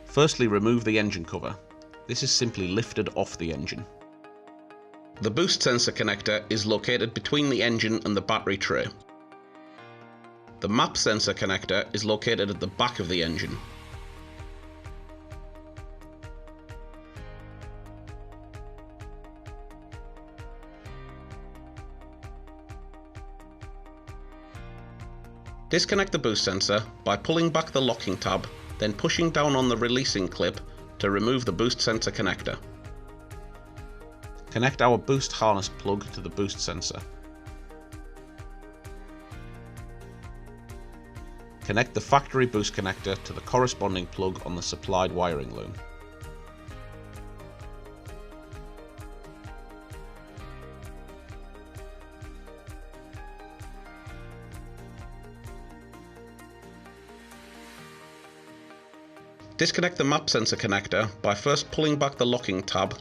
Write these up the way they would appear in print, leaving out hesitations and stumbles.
Firstly, remove the engine cover. This is simply lifted off the engine. The boost sensor connector is located between the engine and the battery tray. The map sensor connector is located at the back of the engine. Disconnect the boost sensor by pulling back the locking tab, then pushing down on the releasing clip to remove the boost sensor connector. Connect our boost harness plug to the boost sensor. Connect the factory boost connector to the corresponding plug on the supplied wiring loom. Disconnect the map sensor connector by first pulling back the locking tab,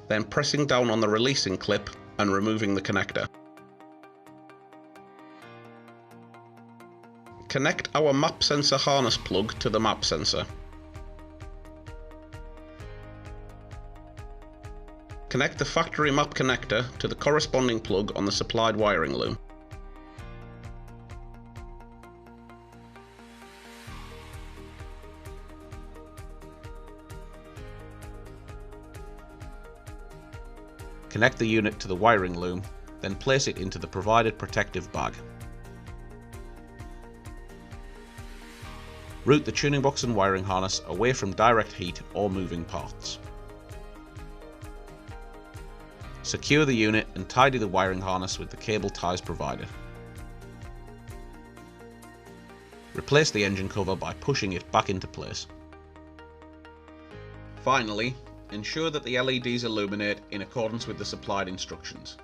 then pressing down on the releasing clip and removing the connector. Connect our map sensor harness plug to the map sensor. Connect the factory map connector to the corresponding plug on the supplied wiring loom. Connect the unit to the wiring loom, then place it into the provided protective bag. Route the tuning box and wiring harness away from direct heat or moving parts. Secure the unit and tidy the wiring harness with the cable ties provided. Replace the engine cover by pushing it back into place. Finally, ensure that the LEDs illuminate in accordance with the supplied instructions.